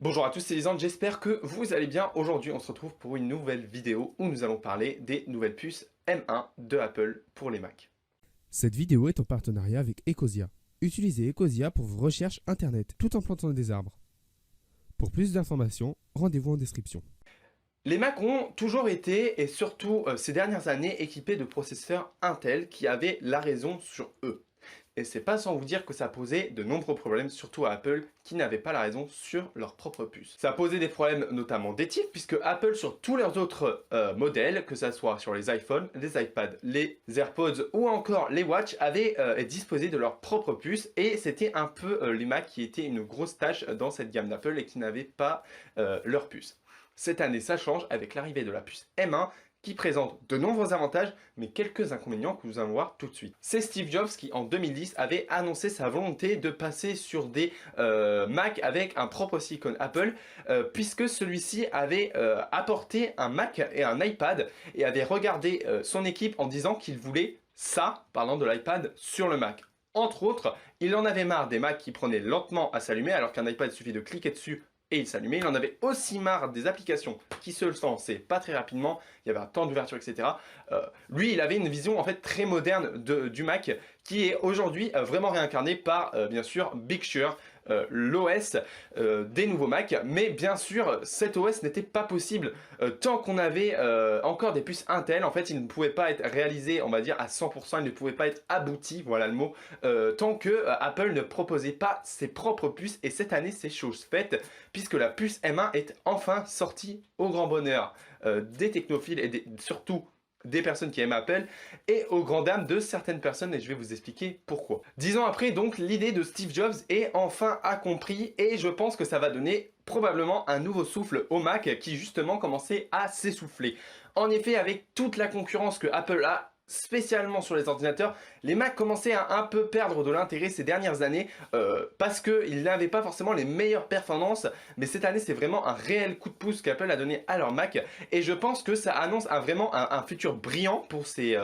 Bonjour à tous, c'est Lisandre, j'espère que vous allez bien. Aujourd'hui, on se retrouve pour une nouvelle vidéo où nous allons parler des nouvelles puces M1 de Apple pour les Mac. Cette vidéo est en partenariat avec Ecosia. Utilisez Ecosia pour vos recherches internet tout en plantant des arbres. Pour plus d'informations, rendez-vous en description. Les Mac ont toujours été, et surtout ces dernières années, équipés de processeurs Intel qui avaient la raison sur eux. Et c'est pas sans vous dire que ça posait de nombreux problèmes, surtout à Apple, qui n'avaient pas la raison sur leur propre puce. Ça posait des problèmes notamment d'éthique, puisque Apple, sur tous leurs autres modèles, que ça soit sur les iPhones, les iPads, les AirPods ou encore les Watch, avaient disposé de leur propre puce, et c'était un peu les Mac qui étaient une grosse tâche dans cette gamme d'Apple et qui n'avaient pas leur puce. Cette année, ça change avec l'arrivée de la puce M1 qui présente de nombreux avantages, mais quelques inconvénients que nous allons voir tout de suite. C'est Steve Jobs qui, en 2010, avait annoncé sa volonté de passer sur des Mac avec un propre silicone Apple, puisque celui-ci avait apporté un Mac et un iPad, et avait regardé son équipe en disant qu'il voulait ça, parlant de l'iPad, sur le Mac. Entre autres, il en avait marre des Macs qui prenaient lentement à s'allumer, alors qu'un iPad, il suffit de cliquer dessus et il s'allumait. Il en avait aussi marre des applications qui se lançaient pas très rapidement, il y avait un temps d'ouverture, etc. Lui, il avait une vision en fait très moderne du Mac qui est aujourd'hui vraiment réincarné par, bien sûr, Big Sur, l'OS des nouveaux Mac. Mais bien sûr, cet OS n'était pas possible tant qu'on avait encore des puces Intel. En fait, il ne pouvait pas être réalisé, on va dire, à 100%, il ne pouvait pas être abouti, voilà le mot, tant que Apple ne proposait pas ses propres puces. Et cette année, c'est chose faite, puisque la puce M1 est enfin sortie au grand bonheur des technophiles et surtout des personnes qui aiment Apple et aux grandes dames de certaines personnes, et je vais vous expliquer pourquoi. 10 ans après, donc, l'idée de Steve Jobs est enfin accomplie et je pense que ça va donner probablement un nouveau souffle au Mac qui justement commençait à s'essouffler. En effet, avec toute la concurrence que Apple a, spécialement sur les ordinateurs, les Mac commençaient à un peu perdre de l'intérêt ces dernières années parce qu'ils n'avaient pas forcément les meilleures performances, mais cette année c'est vraiment un réel coup de pouce qu'Apple a donné à leur Mac et je pense que ça annonce vraiment un futur brillant pour ces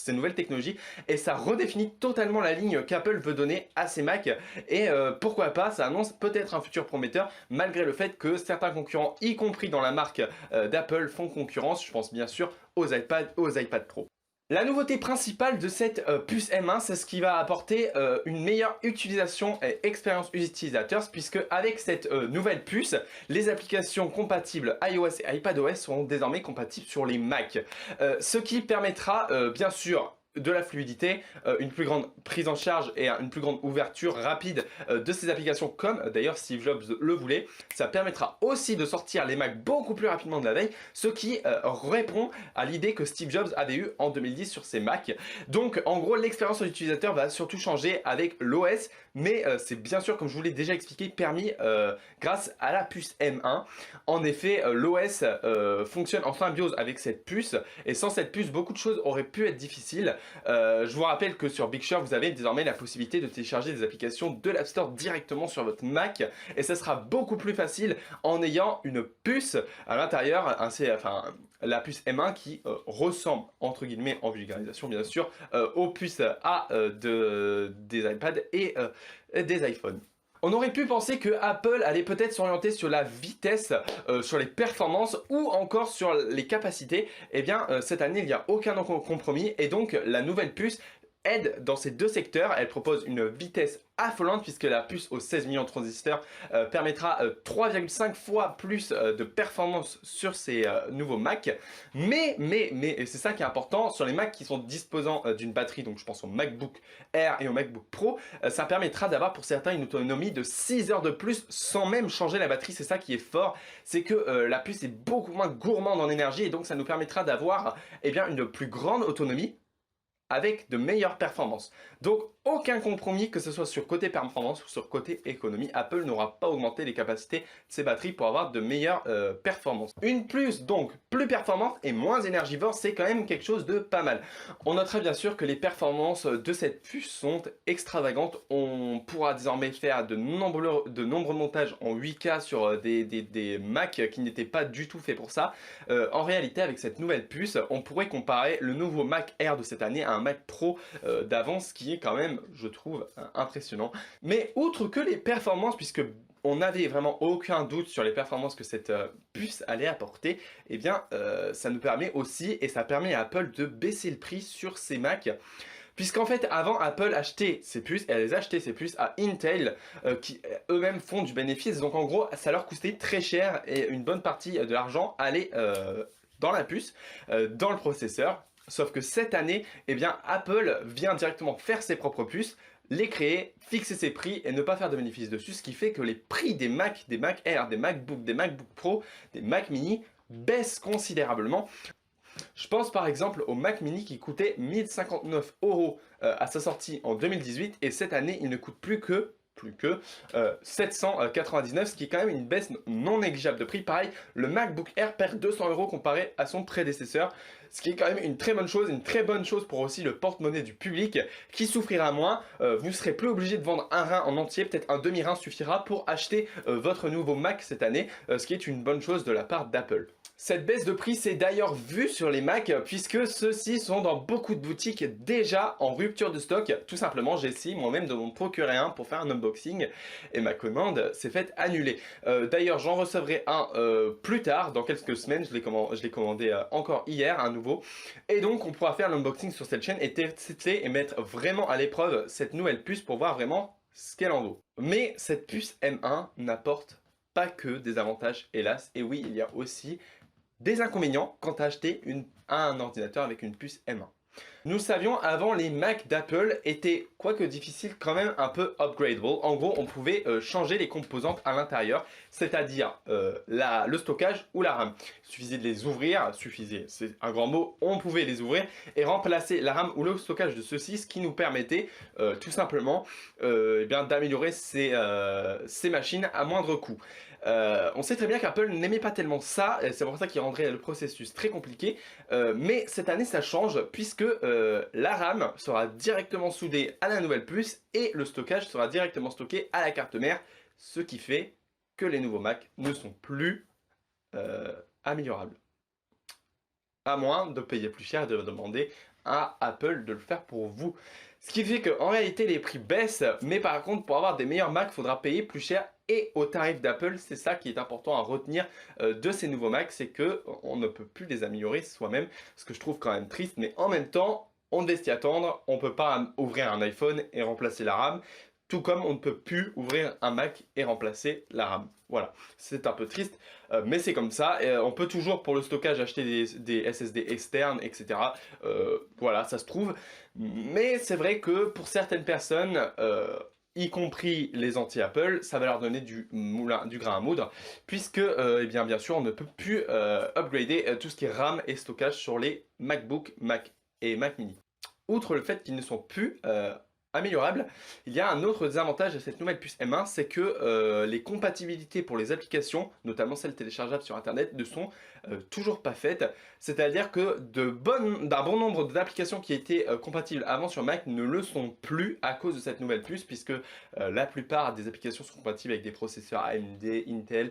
nouvelles technologies et ça redéfinit totalement la ligne qu'Apple veut donner à ses Mac et pourquoi pas, ça annonce peut-être un futur prometteur malgré le fait que certains concurrents, y compris dans la marque d'Apple, font concurrence. Je pense bien sûr aux iPad Pro. La nouveauté principale de cette puce M1, c'est ce qui va apporter une meilleure utilisation et expérience utilisateur, puisque avec cette nouvelle puce, les applications compatibles iOS et iPadOS seront désormais compatibles sur les Mac. Ce qui permettra bien sûr de la fluidité, une plus grande prise en charge et une plus grande ouverture rapide de ces applications comme d'ailleurs Steve Jobs le voulait. Ça permettra aussi de sortir les Mac beaucoup plus rapidement de la veille, ce qui répond à l'idée que Steve Jobs avait eue en 2010 sur ses Mac. Donc en gros l'expérience de l'utilisateur va surtout changer avec l'OS, mais c'est bien sûr, comme je vous l'ai déjà expliqué, permis grâce à la puce M1. En effet, l'OS fonctionne en symbiose avec cette puce, et sans cette puce, beaucoup de choses auraient pu être difficiles. Je vous rappelle que sur Big Sur, vous avez désormais la possibilité de télécharger des applications de l'App Store directement sur votre Mac, et ça sera beaucoup plus facile en ayant une puce à l'intérieur, la puce M1 qui ressemble, entre guillemets, en vulgarisation bien sûr, aux puces A des iPads et des iPhones. On aurait pu penser que Apple allait peut-être s'orienter sur la vitesse, sur les performances ou encore sur les capacités. Eh bien, cette année, il n'y a aucun compromis et donc la nouvelle puce aide dans ces deux secteurs. Elle propose une vitesse affolante puisque la puce aux 16 millions de transistors permettra 3,5 fois plus de performance sur ces nouveaux Mac. Mais, et c'est ça qui est important, sur les Mac qui sont disposant d'une batterie, donc je pense au MacBook Air et au MacBook Pro, ça permettra d'avoir pour certains une autonomie de 6 heures de plus sans même changer la batterie. C'est ça qui est fort, c'est que la puce est beaucoup moins gourmande en énergie et donc ça nous permettra d'avoir une plus grande autonomie avec de meilleures performances. Donc aucun compromis, que ce soit sur côté performance ou sur côté économie. Apple n'aura pas augmenté les capacités de ses batteries pour avoir de meilleures performances. Une puce donc plus performante et moins énergivore, c'est quand même quelque chose de pas mal. On notera bien sûr que les performances de cette puce sont extravagantes. On pourra désormais faire de nombreux montages en 8K sur des Mac qui n'étaient pas du tout faits pour ça. En réalité, avec cette nouvelle puce, on pourrait comparer le nouveau Mac Air de cette année à un Mac Pro d'avance, qui est quand même, je trouve, impressionnant. Mais outre que les performances, puisque on n'avait vraiment aucun doute sur les performances que cette puce allait apporter, eh bien ça nous permet aussi, et ça permet à Apple de baisser le prix sur ses Mac. Puisqu'en fait, avant, Apple achetait ses puces, et elles achetaient ces puces à Intel, qui eux-mêmes font du bénéfice. Donc en gros, ça leur coûtait très cher, et une bonne partie de l'argent allait dans la puce, dans le processeur. Sauf que cette année, eh bien, Apple vient directement faire ses propres puces, les créer, fixer ses prix et ne pas faire de bénéfices dessus, ce qui fait que les prix des Mac Air, des MacBook, des MacBook Pro, des Mac Mini baissent considérablement. Je pense par exemple au Mac Mini qui coûtait 1059 € à sa sortie en 2018 et cette année il ne coûte plus que 799, ce qui est quand même une baisse non négligeable de prix. Pareil, le MacBook Air perd 200 € comparé à son prédécesseur, ce qui est quand même une très bonne chose pour aussi le porte-monnaie du public qui souffrira moins. Vous ne serez plus obligé de vendre un rein en entier, peut-être un demi-rein suffira pour acheter votre nouveau Mac cette année, ce qui est une bonne chose de la part d'Apple. Cette baisse de prix s'est d'ailleurs vue sur les Mac puisque ceux-ci sont dans beaucoup de boutiques déjà en rupture de stock. Tout simplement, j'ai essayé moi-même de m'en procurer un pour faire un unboxing et ma commande s'est faite annuler. D'ailleurs, j'en recevrai un plus tard, dans quelques semaines. Je l'ai commandé encore hier, un nouveau. Et donc, on pourra faire l'unboxing sur cette chaîne et tester et mettre vraiment à l'épreuve cette nouvelle puce pour voir vraiment ce qu'elle en vaut. Mais cette puce M1 n'apporte pas que des avantages, hélas. Et oui, il y a aussi des inconvénients quand tu as acheté un ordinateur avec une puce M1. Nous savions avant, les Mac d'Apple étaient, quoique difficiles, quand même un peu upgradable. En gros, on pouvait changer les composantes à l'intérieur, c'est-à-dire le stockage ou la RAM. Il suffisait de les ouvrir, c'est un grand mot, on pouvait les ouvrir et remplacer la RAM ou le stockage de ceux-ci, ce qui nous permettait tout simplement d'améliorer ces machines à moindre coût. On sait très bien qu'Apple n'aimait pas tellement ça, c'est pour ça qu'il rendrait le processus très compliqué, mais cette année ça change puisque la RAM sera directement soudée à la nouvelle puce et le stockage sera directement stocké à la carte mère, ce qui fait que les nouveaux Mac ne sont plus améliorables. À moins de payer plus cher et de demander à Apple de le faire pour vous. Ce qui fait qu'en réalité les prix baissent, mais par contre pour avoir des meilleurs Mac, il faudra payer plus cher et au tarif d'Apple. C'est ça qui est important à retenir de ces nouveaux Mac, c'est qu'on ne peut plus les améliorer soi-même, ce que je trouve quand même triste, mais en même temps, on devait s'y attendre, on ne peut pas ouvrir un iPhone et remplacer la RAM, tout comme on ne peut plus ouvrir un Mac et remplacer la RAM. Voilà, c'est un peu triste, mais c'est comme ça. On peut toujours pour le stockage acheter des SSD externes, etc. Voilà, ça se trouve. Mais c'est vrai que pour certaines personnes, y compris les anti-Apple, ça va leur donner du grain à moudre, puisque bien sûr on ne peut plus upgrader tout ce qui est RAM et stockage sur les MacBook, Mac et Mac Mini. Outre le fait qu'ils ne sont plus améliorable, il y a un autre désavantage de cette nouvelle puce M1, c'est que les compatibilités pour les applications, notamment celles téléchargeables sur internet, ne sont toujours pas faites. C'est-à-dire que d'un bon nombre d'applications qui étaient compatibles avant sur Mac ne le sont plus à cause de cette nouvelle puce, puisque la plupart des applications sont compatibles avec des processeurs AMD, Intel,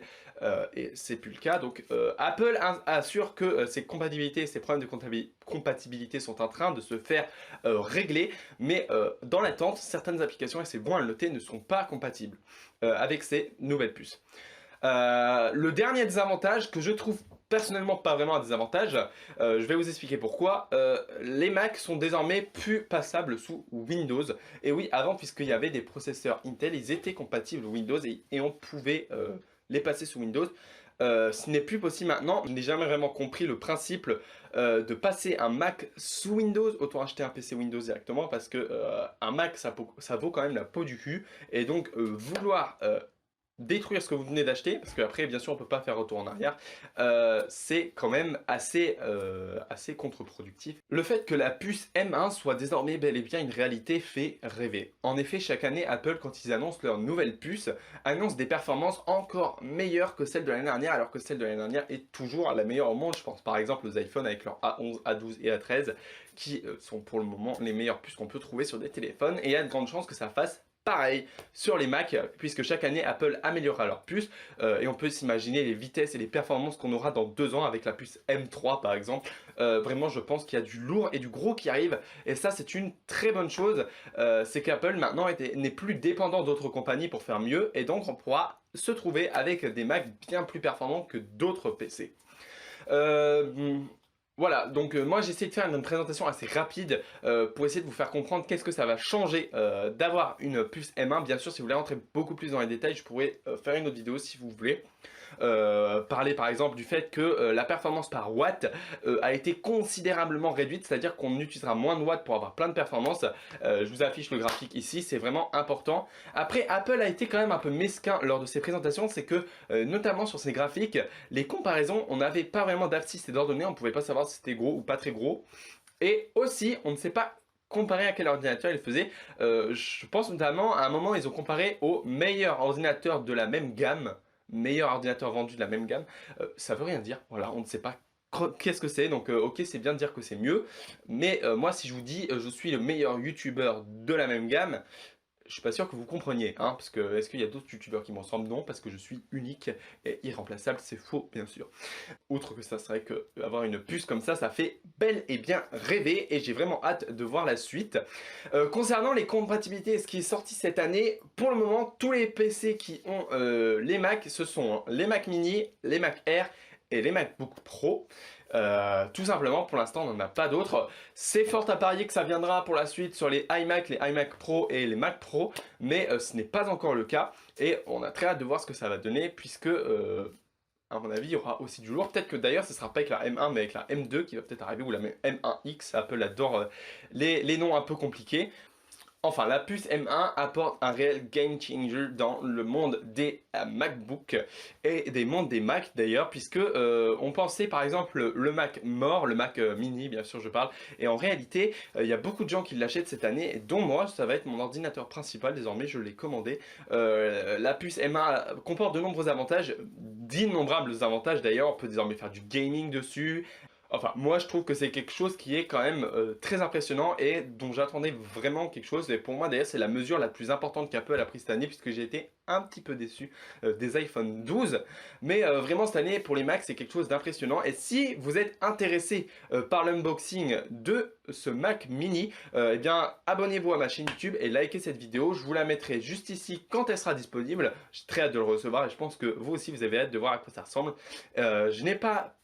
et c'est plus le cas. Donc Apple assure que ces compatibilités, ces problèmes de compatibilité sont en train de se faire régler, mais dans l'attente, certaines applications, et c'est bon à le noter, ne sont pas compatibles avec ces nouvelles puces. Le dernier désavantage que je trouve personnellement pas vraiment un désavantage, je vais vous expliquer pourquoi. Les Mac sont désormais plus passables sous Windows. Et oui, avant, puisqu'il y avait des processeurs Intel, ils étaient compatibles Windows et on pouvait les passer sous Windows. Ce n'est plus possible maintenant. Je n'ai jamais vraiment compris le principe de passer un Mac sous Windows. Autant acheter un PC Windows directement parce que un Mac ça vaut quand même la peau du cul. Et donc vouloir détruire ce que vous venez d'acheter, parce qu'après bien sûr on peut pas faire retour en arrière, c'est quand même assez contre-productif. Le fait que la puce M1 soit désormais bel et bien une réalité fait rêver. En effet, chaque année Apple, quand ils annoncent leur nouvelle puce, annonce des performances encore meilleures que celles de l'année dernière, alors que celle de l'année dernière est toujours la meilleure au monde. Je pense par exemple aux iPhones avec leurs A11, A12 et A13 qui sont pour le moment les meilleures puces qu'on peut trouver sur des téléphones, et il y a de grandes chances que ça fasse pareil sur les Mac, puisque chaque année Apple améliorera leur puce et on peut s'imaginer les vitesses et les performances qu'on aura dans 2 ans avec la puce M3 par exemple. Vraiment je pense qu'il y a du lourd et du gros qui arrive, et ça c'est une très bonne chose. C'est qu'Apple maintenant n'est plus dépendant d'autres compagnies pour faire mieux, et donc on pourra se trouver avec des Macs bien plus performants que d'autres PC. Voilà, donc moi j'ai essayé de faire une présentation assez rapide pour essayer de vous faire comprendre qu'est-ce que ça va changer d'avoir une puce M1. Bien sûr, si vous voulez rentrer beaucoup plus dans les détails, je pourrais faire une autre vidéo si vous voulez. Parler par exemple du fait que la performance par watt a été considérablement réduite, c'est-à-dire qu'on utilisera moins de watts pour avoir plein de performances. Je vous affiche le graphique ici, c'est vraiment important. Après, Apple a été quand même un peu mesquin lors de ses présentations, c'est que notamment sur ces graphiques, les comparaisons, on n'avait pas vraiment d'abscisse et d'ordonnée, on ne pouvait pas savoir si c'était gros ou pas très gros. Et aussi, on ne sait pas comparer à quel ordinateur il faisait. Je pense notamment à un moment, ils ont comparé au meilleur ordinateur de la même gamme, meilleur ordinateur vendu de la même gamme. Ça veut rien dire, voilà, on ne sait pas qu'est-ce que c'est, donc ok, c'est bien de dire que c'est mieux, mais moi si je vous dis je suis le meilleur youtubeur de la même gamme, je suis pas sûr que vous compreniez, hein, parce que est-ce qu'il y a d'autres youtubeurs qui me ressemblent? Non, parce que je suis unique et irremplaçable, c'est faux bien sûr. Outre que ça, c'est vrai que avoir une puce comme ça fait bel et bien rêver et j'ai vraiment hâte de voir la suite. Concernant les compatibilités et ce qui est sorti cette année, pour le moment, tous les PC qui ont les Mac, ce sont les Mac mini, les Mac Air et les MacBook Pro. Tout simplement, pour l'instant, on n'en a pas d'autres. C'est fort à parier que ça viendra pour la suite sur les iMac, les iMac Pro et les Mac Pro, mais ce n'est pas encore le cas et on a très hâte de voir ce que ça va donner puisque à mon avis, il y aura aussi du lourd. Peut-être que d'ailleurs, ce ne sera pas avec la M1, mais avec la M2 qui va peut-être arriver, ou la M1X. Apple adore les noms un peu compliqués. Enfin, la puce M1 apporte un réel game changer dans le monde des MacBook et des mondes des Mac d'ailleurs, puisque on pensait par exemple le Mac mort, le Mac mini bien sûr je parle, et en réalité il y a beaucoup de gens qui l'achètent cette année, dont moi, ça va être mon ordinateur principal désormais, je l'ai commandé. La puce M1 comporte de nombreux avantages, d'innombrables avantages d'ailleurs, on peut désormais faire du gaming dessus. Enfin, moi je trouve que c'est quelque chose qui est quand même très impressionnant et dont j'attendais vraiment quelque chose. Et pour moi d'ailleurs c'est la mesure la plus importante qu'Apple a prise cette année puisque j'ai été un petit peu déçu des iPhone 12. Mais vraiment cette année pour les Macs c'est quelque chose d'impressionnant. Et si vous êtes intéressé par l'unboxing de ce Mac mini, eh bien abonnez-vous à ma chaîne YouTube et likez cette vidéo. Je vous la mettrai juste ici quand elle sera disponible. J'ai très hâte de le recevoir et je pense que vous aussi vous avez hâte de voir à quoi ça ressemble. Je n'ai pas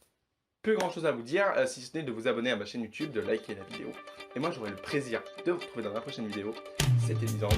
plus grand chose à vous dire, si ce n'est de vous abonner à ma chaîne YouTube, de liker la vidéo. Et moi j'aurai le plaisir de vous retrouver dans la prochaine vidéo. C'était Lisandre.